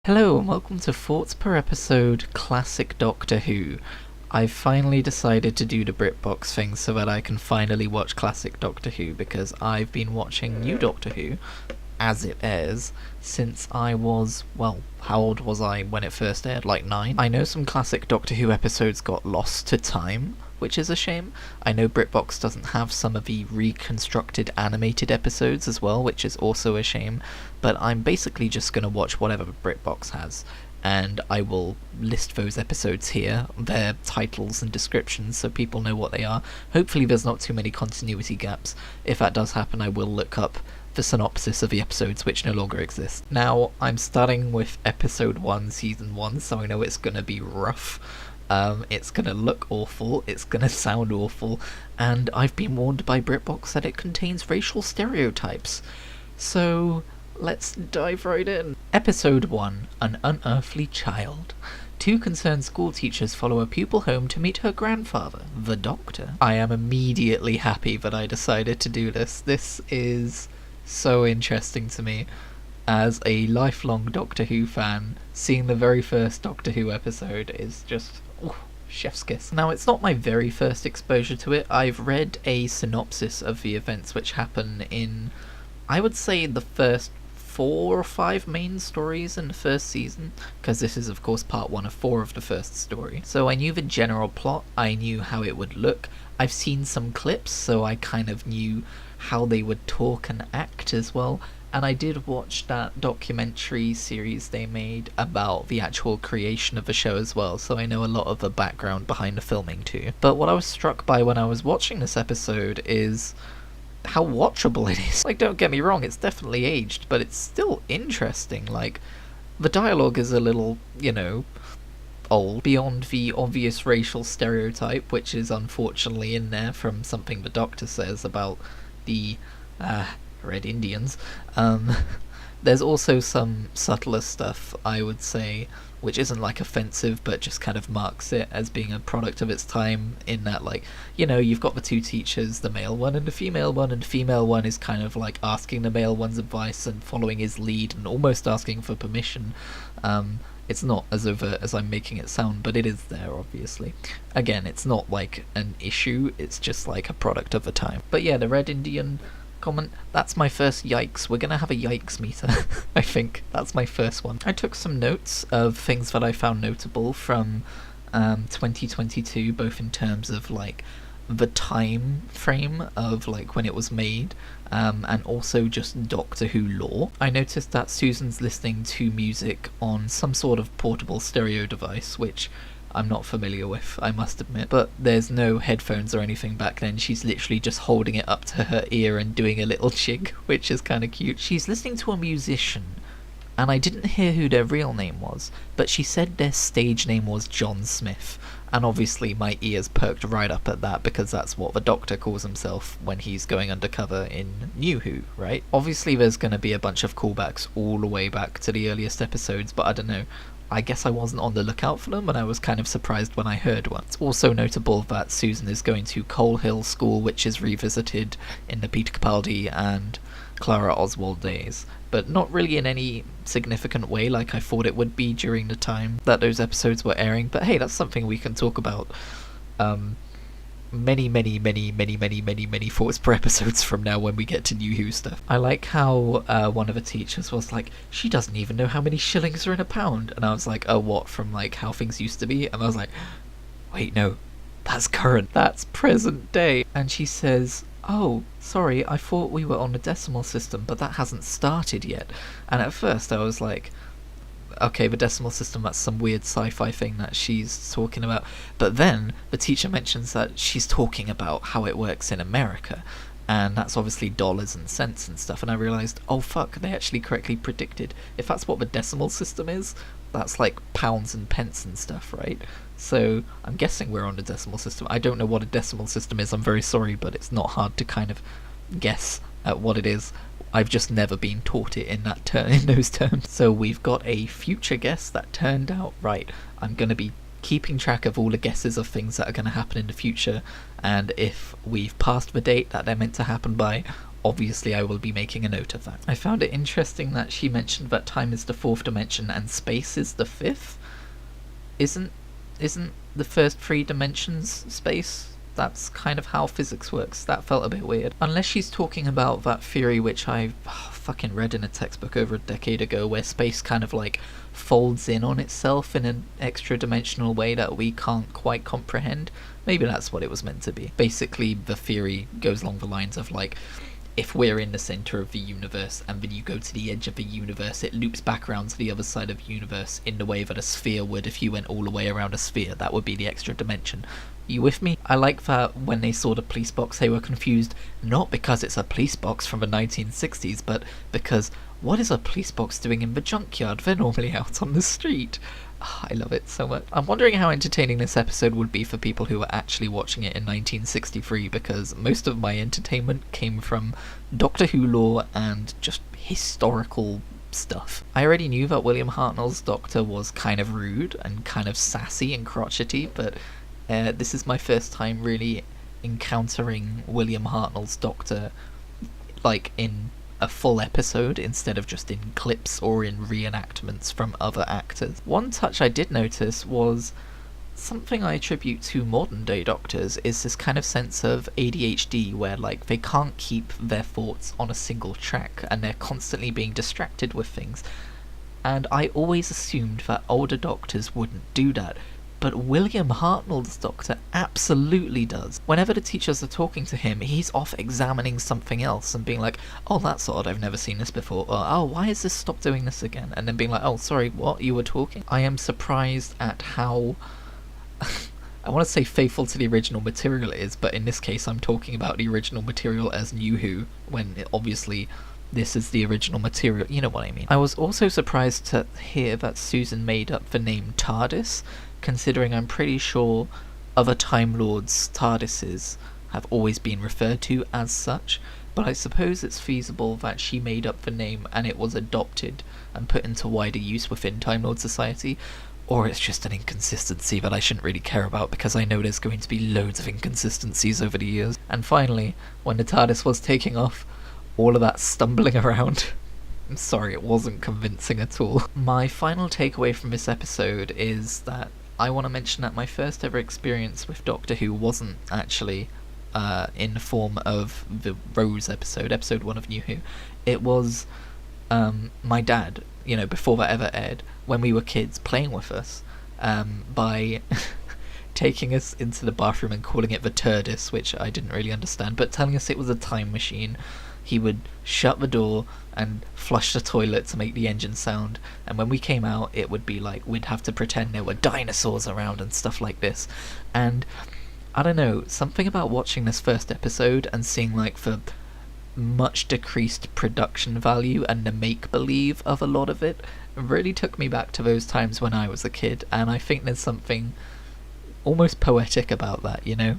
Hello and welcome to Thoughts Per Episode Classic Doctor Who. I've finally decided to do the BritBox thing so that I can finally watch Classic Doctor Who, because I've been watching New Doctor Who, as it airs, since I was, well, how old was I when it first aired? Like 9? I know some Classic Doctor Who episodes got lost to time, which is a shame. I know BritBox doesn't have some of the reconstructed animated episodes as well, which is also a shame, but I'm basically just going to watch whatever BritBox has, and I will list those episodes here, their titles and descriptions, so people know what they are. Hopefully there's not too many continuity gaps. If that does happen, I will look up the synopsis of the episodes, which no longer exist. Now, I'm starting with episode 1, season 1, so I know it's going to be rough. It's gonna look awful, it's gonna sound awful, and I've been warned by BritBox that it contains racial stereotypes. So, let's dive right in. Episode 1, An Unearthly Child. Two concerned school teachers follow a pupil home to meet her grandfather, the Doctor. I am immediately happy that I decided to do this. This is so interesting to me. As a lifelong Doctor Who fan, seeing the very first Doctor Who episode is just chef's kiss. Now, it's not my very first exposure to it. I've read a synopsis of the events which happen in, I would say, the first 4 or 5 main stories in the first season, because this is of course part 1 of 4 of the first story. So I knew the general plot, I knew how it would look, I've seen some clips, so I kind of knew how they would talk and act as well. And I did watch that documentary series they made about the actual creation of the show as well, so I know a lot of the background behind the filming too. But what I was struck by when I was watching this episode is how watchable it is. Like, don't get me wrong, it's definitely aged, but it's still interesting. Like, the dialogue is a little, old, beyond the obvious racial stereotype, which is unfortunately in there from something the Doctor says about the, Red Indians. There's also some subtler stuff, I would say, which isn't like offensive, but just kind of marks it as being a product of its time, in that, like, you've got the two teachers, the male one and the female one, and the female one is kind of like asking the male one's advice and following his lead and almost asking for permission. It's not as overt as I'm making it sound, but it is there, obviously. Again, it's not like an issue, it's just like a product of the time. But yeah, the Red Indian comment, that's my first yikes. We're gonna have a yikes meter. I think that's my first one. I took some notes of things that I found notable from 2022, both in terms of like the time frame of like when it was made, and also just Doctor Who lore. I noticed that Susan's listening to music on some sort of portable stereo device, which I'm not familiar with, I must admit, but there's no headphones or anything back then. She's literally just holding it up to her ear and doing a little jig, which is kind of cute. She's listening to a musician, and I didn't hear who their real name was, but she said their stage name was John Smith, and obviously my ears perked right up at that, because that's what the Doctor calls himself when he's going undercover in New Who, right? Obviously there's going to be a bunch of callbacks all the way back to the earliest episodes, but I don't know. I guess I wasn't on the lookout for them, and I was kind of surprised when I heard one. It's also notable that Susan is going to Coal Hill School, which is revisited in the Peter Capaldi and Clara Oswald days, but not really in any significant way like I thought it would be during the time that those episodes were airing. But hey, that's something we can talk about many thoughts per episodes from now when we get to New Who stuff. I like how one of the teachers was like, she doesn't even know how many shillings are in a pound, and I was like, oh, what, from like how things used to be? And I was like, wait, no, that's current, that's present day. And she says, oh, sorry, I thought we were on a decimal system, but that hasn't started yet. And at first I was like, okay, the decimal system, that's some weird sci-fi thing that she's talking about. But then the teacher mentions that she's talking about how it works in America, and that's obviously dollars and cents and stuff, and I realised, oh fuck, they actually correctly predicted. If that's what the decimal system is, that's like pounds and pence and stuff, right? So I'm guessing we're on a decimal system. I don't know what a decimal system is, I'm very sorry, but it's not hard to kind of guess at what it is. I've just never been taught it in that in those terms. So we've got a future guess that turned out right. I'm going to be keeping track of all the guesses of things that are going to happen in the future, and if we've passed the date that they're meant to happen by, obviously I will be making a note of that. I found it interesting that she mentioned that time is the fourth dimension and space is the fifth. Isn't the first three dimensions space? That's kind of how physics works. That felt a bit weird. Unless she's talking about that theory which I fucking read in a textbook over a decade ago, where space kind of like folds in on itself in an extra dimensional way that we can't quite comprehend. Maybe that's what it was meant to be. Basically, the theory goes along the lines of like, if we're in the center of the universe and then you go to the edge of the universe, it loops back around to the other side of the universe in the way that a sphere would if you went all the way around a sphere. That would be the extra dimension. You with me? I like that when they saw the police box they were confused, not because it's a police box from the 1960s, but because what is a police box doing in the junkyard? They're normally out on the street. I love it so much. I'm wondering how entertaining this episode would be for people who were actually watching it in 1963, because most of my entertainment came from Doctor Who lore and just historical stuff. I already knew that William Hartnell's Doctor was kind of rude and kind of sassy and crotchety, but this is my first time really encountering William Hartnell's Doctor like in a full episode instead of just in clips or in reenactments from other actors. One touch I did notice was something I attribute to modern day doctors, is this kind of sense of ADHD where like they can't keep their thoughts on a single track and they're constantly being distracted with things. And I always assumed that older doctors wouldn't do that. But William Hartnell's Doctor absolutely does. Whenever the teachers are talking to him, he's off examining something else and being like, oh, that's odd, I've never seen this before. Or, oh, why has this stopped doing this again? And then being like, oh, sorry, what? You were talking? I am surprised at how... I want to say faithful to the original material it is, but in this case I'm talking about the original material as New Who, when obviously this is the original material, you know what I mean. I was also surprised to hear that Susan made up the name TARDIS, considering I'm pretty sure other Time Lords' TARDISes have always been referred to as such, but I suppose it's feasible that she made up the name and it was adopted and put into wider use within Time Lord society, or it's just an inconsistency that I shouldn't really care about because I know there's going to be loads of inconsistencies over the years. And finally, when the TARDIS was taking off, all of that stumbling around, I'm sorry, it wasn't convincing at all. My final takeaway from this episode is that I want to mention that my first ever experience with Doctor Who wasn't actually in the form of the Rose episode, episode 1 of New Who. It was my dad, you know, before that ever aired, when we were kids, playing with us by taking us into the bathroom and calling it the TARDIS, which I didn't really understand, but telling us it was a time machine. He would shut the door and flush the toilet to make the engine sound, and when we came out it would be like we'd have to pretend there were dinosaurs around and stuff like this. And I don't know, something about watching this first episode and seeing like the much decreased production value and the make-believe of a lot of it really took me back to those times when I was a kid, and I think there's something almost poetic about that, you know?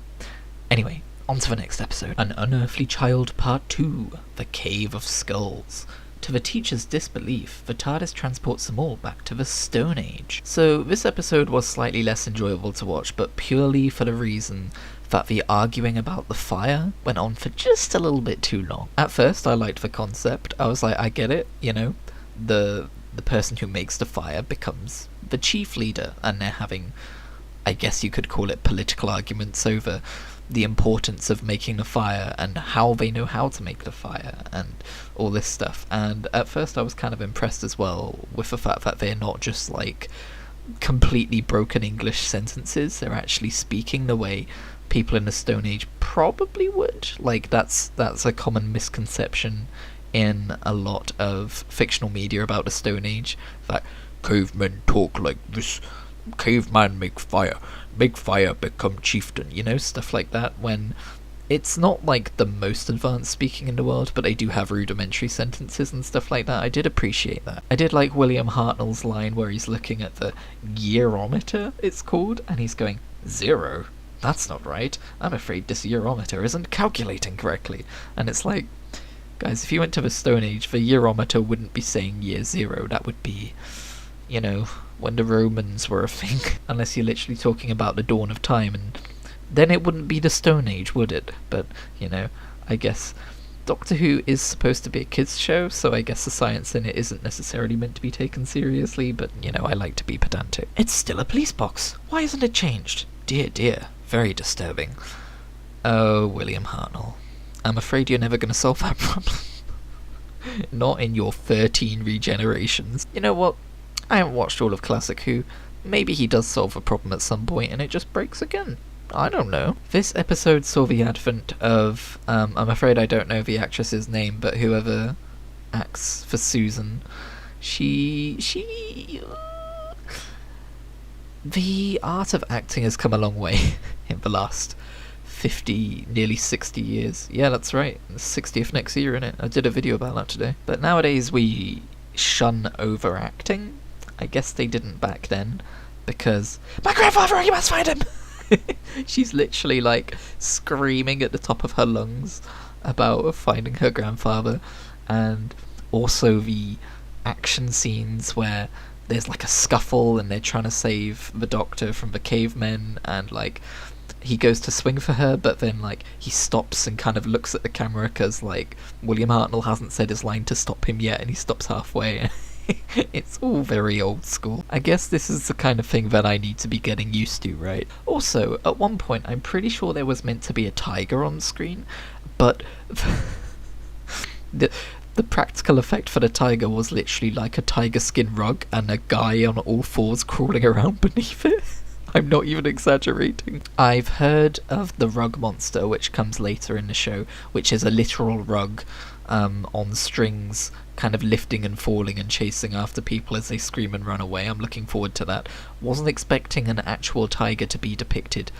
Anyway, on to the next episode. An Unearthly Child Part 2, The Cave of Skulls. To the teacher's disbelief, the TARDIS transports them all back to the Stone Age. So this episode was slightly less enjoyable to watch, but purely for the reason that the arguing about the fire went on for just a little bit too long. At first I liked the concept. I was like, I get it, you know, the person who makes the fire becomes the chief leader, and they're having, I guess you could call it, political arguments over the importance of making the fire and how they know how to make the fire and all this stuff. And at first I was kind of impressed as well with the fact that they're not just like completely broken English sentences, they're actually speaking the way people in the Stone Age probably would. Like that's a common misconception in a lot of fictional media about the Stone Age, that cavemen talk like this, caveman make fire become chieftain, you know, stuff like that, when it's not like the most advanced speaking in the world, but they do have rudimentary sentences and stuff like that. I did appreciate that. I did like William Hartnell's line where he's looking at the yearometer, it's called, and he's going, 0? That's not right. I'm afraid this yearometer isn't calculating correctly. And it's like, guys, if you went to the Stone Age, the yearometer wouldn't be saying year 0. That would be, you know, when the Romans were a thing. Unless you're literally talking about the dawn of time, and then it wouldn't be the Stone Age, would it? But, you know, I guess Doctor Who is supposed to be a kids' show, so I guess the science in it isn't necessarily meant to be taken seriously, but, you know, I like to be pedantic. It's still a police box. Why isn't it changed? Dear, dear. Very disturbing. Oh, William Hartnell. I'm afraid you're never going to solve that problem. Not in your 13 regenerations. You know what? I haven't watched all of Classic Who. Maybe he does solve a problem at some point and it just breaks again. I don't know. This episode saw the advent of, I'm afraid I don't know the actress's name, but whoever acts for Susan, the art of acting has come a long way in the last 50, nearly 60 years. Yeah, that's right. 60th next year, innit? I did a video about that today. But nowadays we shun overacting. I guess they didn't back then, because my grandfather, you must find him! She's literally like screaming at the top of her lungs about finding her grandfather. And also the action scenes where there's like a scuffle and they're trying to save the Doctor from the cavemen, and like he goes to swing for her, but then like he stops and kind of looks at the camera because like William Hartnell hasn't said his line to stop him yet, and he stops halfway. It's all very old school. I guess this is the kind of thing that I need to be getting used to, right? Also, at one point, I'm pretty sure there was meant to be a tiger on screen, but the practical effect for the tiger was literally like a tiger skin rug and a guy on all fours crawling around beneath it. I'm not even exaggerating. I've heard of the rug monster, which comes later in the show, which is a literal rug on strings, kind of lifting and falling and chasing after people as they scream and run away. I'm looking forward to that. Wasn't expecting an actual tiger to be depicted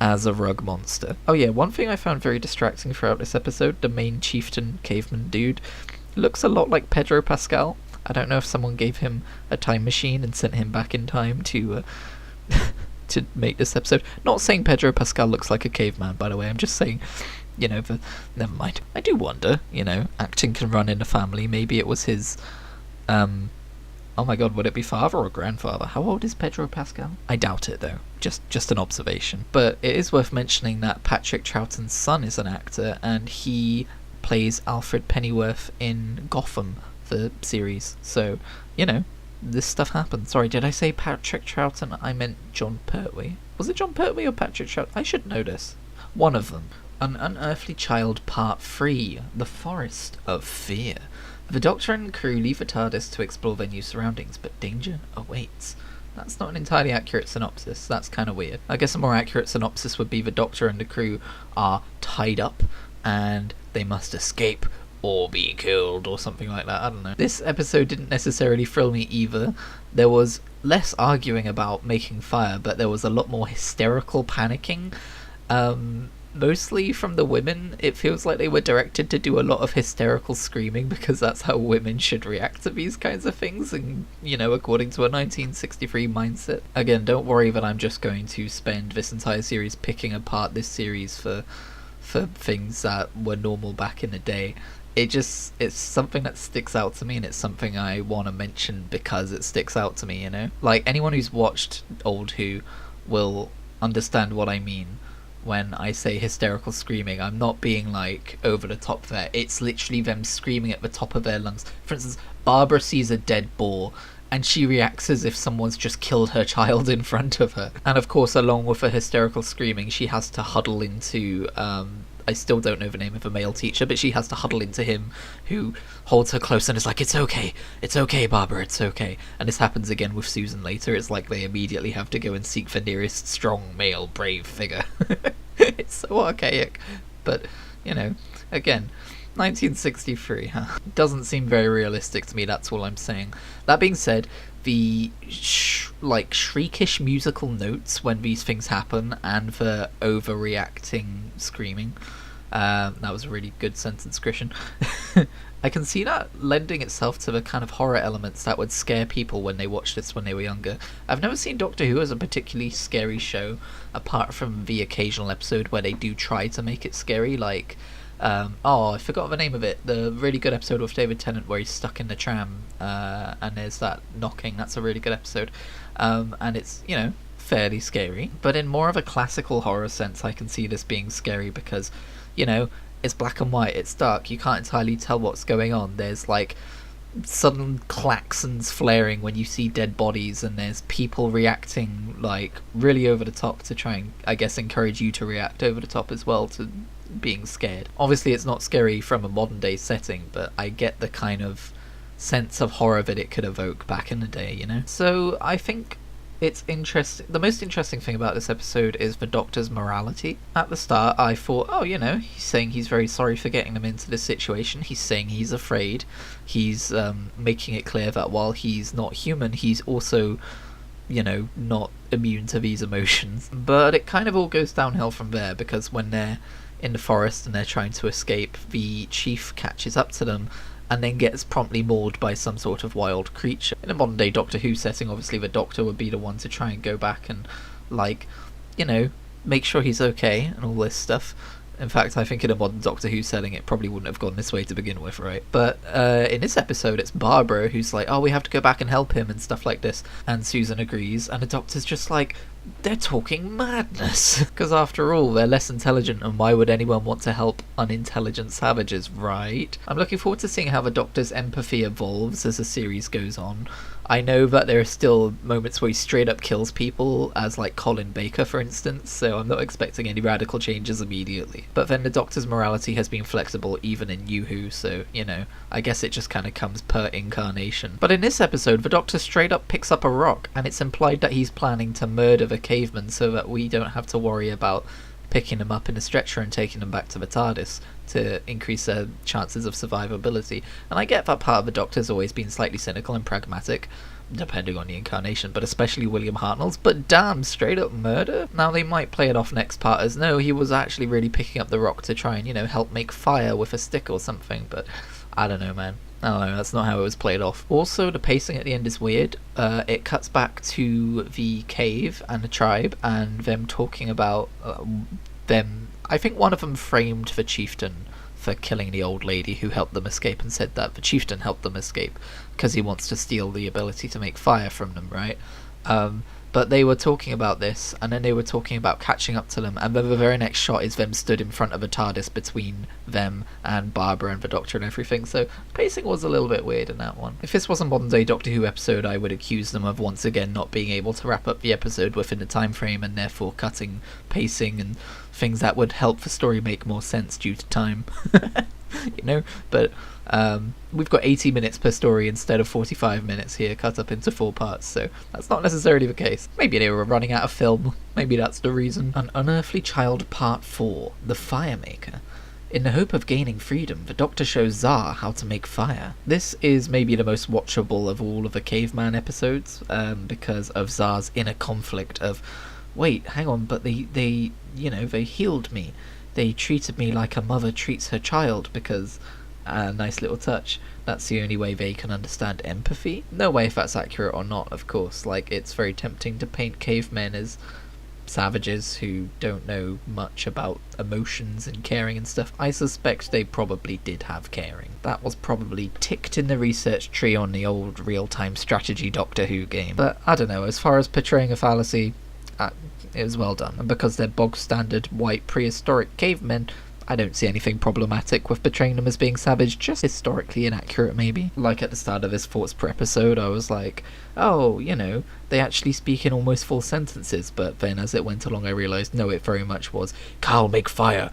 as a rug monster. Oh yeah, one thing I found very distracting throughout this episode, the main chieftain caveman dude looks a lot like Pedro Pascal. I don't know if someone gave him a time machine and sent him back in time to to make this episode. Not saying Pedro Pascal looks like a caveman, by the way. I'm just saying, you know, never mind. I do wonder, you know, acting can run in a family. Maybe it was his, oh my god, would it be father or grandfather? How old is Pedro Pascal? I doubt it, though. Just an observation. But it is worth mentioning that Patrick Troughton's son is an actor, and he plays Alfred Pennyworth in Gotham, the series. So, you know, this stuff happens. Sorry, did I say Patrick Troughton? I meant John Pertwee. Was it John Pertwee or Patrick Troughton? I should know this. One of them. An Unearthly Child Part 3, The Forest of Fear. The Doctor and crew leave the TARDIS to explore their new surroundings, but danger awaits. That's not an entirely accurate synopsis. That's kind of weird. I guess a more accurate synopsis would be the Doctor and the crew are tied up and they must escape or be killed or something like that. I don't know. This episode didn't necessarily thrill me either. There was less arguing about making fire, but there was a lot more hysterical panicking. Mostly from the women. It feels like they were directed to do a lot of hysterical screaming because that's how women should react to these kinds of things, and, you know, according to a 1963 mindset. Again, don't worry that I'm just going to spend this entire series picking apart this series for things that were normal back in the day. It's something that sticks out to me, and it's something I want to mention because it sticks out to me, you know? Like, anyone who's watched old Who will understand what I mean when I say hysterical screaming. I'm not being like over the top there. It's literally them screaming at the top of their lungs. For instance, Barbara sees a dead boar and she reacts as if someone's just killed her child in front of her. And of course, along with her hysterical screaming, she has to huddle into I still don't know the name of a male teacher, but she has to huddle into him, who holds her close and is like, it's okay, Barbara, it's okay. And this happens again with Susan later. It's like they immediately have to go and seek the nearest strong, male, brave figure. It's so archaic. But, you know, again, 1963, huh? Doesn't seem very realistic to me, that's all I'm saying. That being said, the shriekish musical notes when these things happen, and the overreacting screaming, that was a really good sentence, Christian. I can see that lending itself to the kind of horror elements that would scare people when they watched this when they were younger. I've never seen Doctor Who as a particularly scary show, apart from the occasional episode where they do try to make it scary, like I forgot the name of it. The really good episode with David Tennant where he's stuck in the tram, and there's that knocking. That's a really good episode, and it's, you know, fairly scary. But in more of a classical horror sense, I can see this being scary because, you know, It's black and white, it's dark, you can't entirely tell what's going on. There's like sudden klaxons flaring when you see dead bodies, and there's people reacting like really over the top to try and, I guess, encourage you to react over the top as well to being scared. Obviously it's not scary from a modern day setting, but I get the kind of sense of horror that it could evoke back in the day, you know? So I think it's interesting. The most interesting thing about this episode is the Doctor's morality. At the start I thought, oh, you know, he's saying he's very sorry for getting them into this situation, he's saying he's afraid, he's making it clear that while he's not human, he's also, you know, not immune to these emotions. But it kind of all goes downhill from there, because when they're in the forest and they're trying to escape, the chief catches up to them and then gets promptly mauled by some sort of wild creature. In a modern day Doctor Who setting, obviously the Doctor would be the one to try and go back and, like, you know, make sure he's okay and all this stuff. In fact, I think in a modern Doctor Who setting it probably wouldn't have gone this way to begin with, right? But in this episode it's Barbara who's like, oh, we have to go back and help him and stuff like this, and Susan agrees, and the Doctor's just like, they're talking madness. Because after all, they're less intelligent, and why would anyone want to help unintelligent savages, right? I'm looking forward to seeing how the Doctor's empathy evolves as the series goes on. I know that there are still moments where he straight up kills people, as like Colin Baker for instance, so I'm not expecting any radical changes immediately. But then the Doctor's morality has been flexible even in New Who, so, you know, I guess it just kind of comes per incarnation. But in this episode, the Doctor straight up picks up a rock, and it's implied that he's planning to murder the caveman so that we don't have to worry about picking them up in a stretcher and taking them back to the TARDIS to increase their chances of survivability. And I get that part of the Doctor's always been slightly cynical and pragmatic, depending on the incarnation, but especially William Hartnell's, but damn, straight up murder? Now they might play it off next part as, no, he was actually really picking up the rock to try and, you know, help make fire with a stick or something, but I don't know, man. I don't know, that's not how it was played off. Also, the pacing at the end is weird. It cuts back to the cave and the tribe, and them talking about them. I think one of them framed the chieftain for killing the old lady who helped them escape, and said that the chieftain helped them escape because he wants to steal the ability to make fire from them, right? But they were talking about this, and then they were talking about catching up to them, and then the very next shot is them stood in front of a TARDIS between them and Barbara and the Doctor and everything, so pacing was a little bit weird in that one. If this was a modern day Doctor Who episode, I would accuse them of once again not being able to wrap up the episode within the time frame, and therefore cutting pacing and things that would help the story make more sense due to time. You know, but we've got 80 minutes per story instead of 45 minutes here, cut up into 4 parts, so that's not necessarily the case. Maybe they were running out of film, maybe that's the reason. An Unearthly Child Part 4, The Firemaker. In the hope of gaining freedom, the Doctor shows Zar how to make fire. This is maybe the most watchable of all of the Caveman episodes, because of Zar's inner conflict of, wait, hang on, but they you know, they healed me. They treated me like a mother treats her child, because, nice little touch, that's the only way they can understand empathy. No way if that's accurate or not, of course. Like, it's very tempting to paint cavemen as savages who don't know much about emotions and caring and stuff. I suspect they probably did have caring. That was probably ticked in the research tree on the old real-time strategy Doctor Who game. But, I don't know, as far as portraying a fallacy, it was well done, and because they're bog standard white prehistoric cavemen, I don't see anything problematic with portraying them as being savage, just historically inaccurate maybe. Like at the start of this thoughts per episode, I was like, oh, you know, they actually speak in almost full sentences, but then as it went along I realised, no, it very much was, Carl make fire,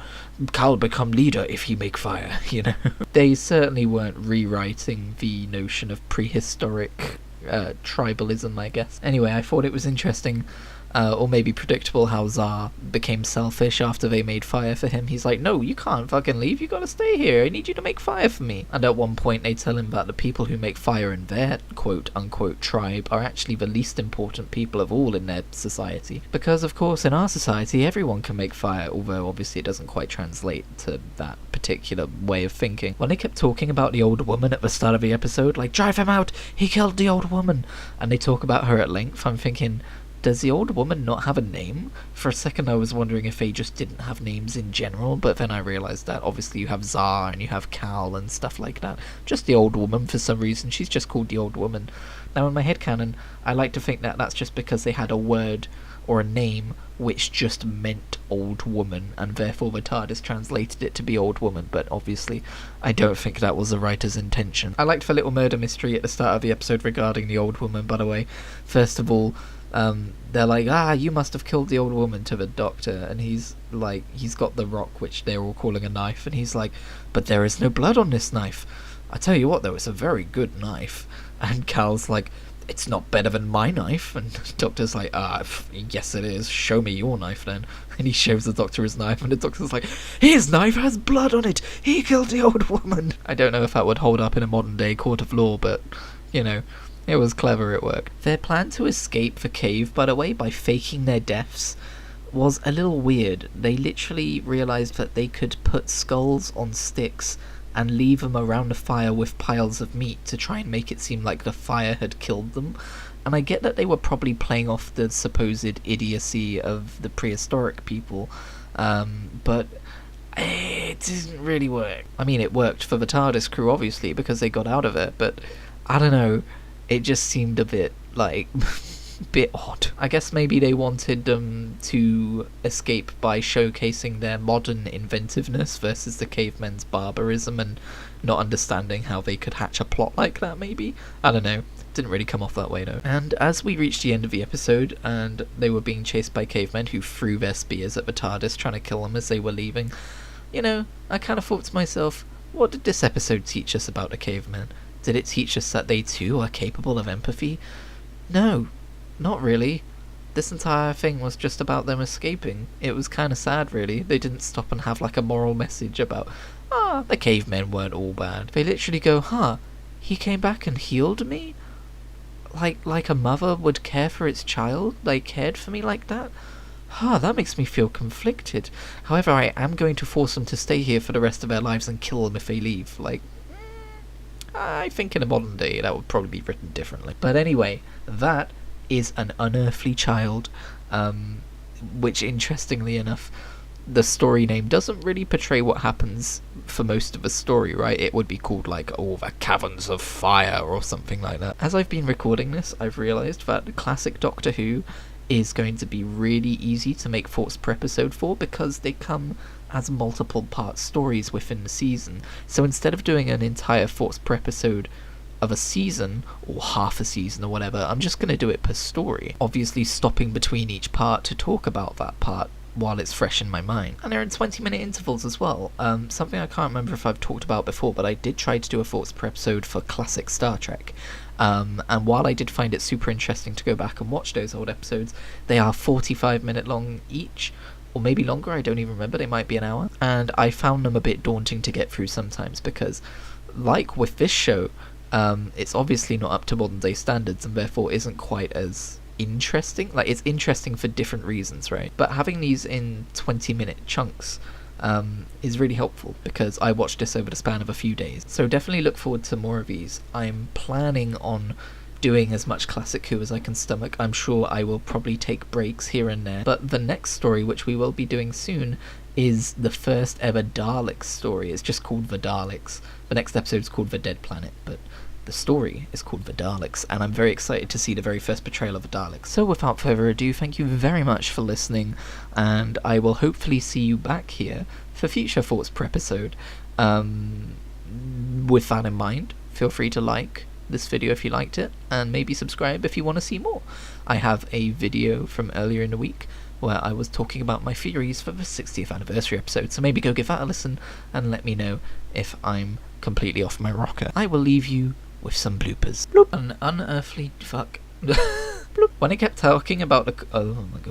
Carl become leader if he make fire, you know. They certainly weren't rewriting the notion of prehistoric tribalism, I guess. Anyway, I thought it was interesting, or maybe predictable, how Zar became selfish after they made fire for him. He's like, no, you can't fucking leave, you gotta stay here, I need you to make fire for me. And at one point they tell him that the people who make fire in their quote-unquote tribe are actually the least important people of all in their society. Because, of course, in our society everyone can make fire, although obviously it doesn't quite translate to that particular way of thinking. When they kept talking about the old woman at the start of the episode, like, drive him out, he killed the old woman, and they talk about her at length, I'm thinking, does the old woman not have a name? For a second I was wondering if they just didn't have names in general, but then I realised that obviously you have Zar and you have Cal and stuff like that. Just the old woman, for some reason, she's just called the old woman. Now in my headcanon, I like to think that that's just because they had a word or a name which just meant old woman, and therefore the TARDIS translated it to be old woman, but obviously I don't think that was the writer's intention. I liked the little murder mystery at the start of the episode regarding the old woman, by the way. First of all, they're like, you must have killed the old woman, to the Doctor, and he's like, he's got the rock which they're all calling a knife, and he's like, but there is no blood on this knife. I tell you what though, it's a very good knife. And Cal's like, it's not better than my knife. And the Doctor's like, yes it is, show me your knife then. And he shows the Doctor his knife, and the Doctor's like, his knife has blood on it, he killed the old woman. I don't know if that would hold up in a modern day court of law, but you know, it was clever, it worked. Their plan to escape the cave, by the way, by faking their deaths, was a little weird. They literally realised that they could put skulls on sticks and leave them around a fire with piles of meat to try and make it seem like the fire had killed them. And I get that they were probably playing off the supposed idiocy of the prehistoric people, but it didn't really work. I mean, it worked for the TARDIS crew, obviously, because they got out of it, but I don't know, it just seemed a bit, like, bit odd. I guess maybe they wanted them to escape by showcasing their modern inventiveness versus the cavemen's barbarism and not understanding how they could hatch a plot like that, maybe? I don't know. Didn't really come off that way though. And as we reached the end of the episode and they were being chased by cavemen who threw their spears at the TARDIS trying to kill them as they were leaving, you know, I kind of thought to myself, what did this episode teach us about the cavemen? Did it teach us that they too are capable of empathy? No, not really. This entire thing was just about them escaping. It was kind of sad, really. They didn't stop and have like a moral message about, the cavemen weren't all bad. They literally go, he came back and healed me? Like a mother would care for its child? They cared for me like that? That makes me feel conflicted. However, I am going to force them to stay here for the rest of their lives and kill them if they leave. I think in a modern day that would probably be written differently. But anyway, that is an unearthly child, which interestingly enough, the story name doesn't really portray what happens for most of the story, right? It would be called the Caverns of Fire or something like that. As I've been recording this, I've realised that classic Doctor Who is going to be really easy to make thoughts per episode for, because they come as multiple part stories within the season. So instead of doing an entire thoughts per episode of a season, or half a season or whatever, I'm just going to do it per story, obviously stopping between each part to talk about that part while it's fresh in my mind. And they're in 20-minute intervals as well, something I can't remember if I've talked about before, but I did try to do a thoughts per episode for classic Star Trek, and while I did find it super interesting to go back and watch those old episodes, they are 45-minute long each, or maybe longer, I don't even remember, they might be an hour, and I found them a bit daunting to get through sometimes, because like with this show, it's obviously not up to modern day standards and therefore isn't quite as interesting. Like, it's interesting for different reasons, right? But having these in 20-minute chunks is really helpful, because I watched this over the span of a few days. So definitely look forward to more of these. I'm planning on doing as much classic Who as I can stomach. I'm sure I will probably take breaks here and there, but the next story, which we will be doing soon, is the first ever Daleks story. It's just called The Daleks. The next episode is called The Dead Planet, but the story is called The Daleks, and I'm very excited to see the very first portrayal of the Daleks. So without further ado, thank you very much for listening, and I will hopefully see you back here for future thoughts per episode. With that in mind, feel free to like this video if you liked it, and maybe subscribe if you want to see more. I have a video from earlier in the week where I was talking about my theories for the 60th anniversary episode, so maybe go give that a listen and let me know if I'm completely off my rocker. I will leave you with some bloopers. Bloop. An unearthly fuck. Bloop. When I kept talking about the... oh my god.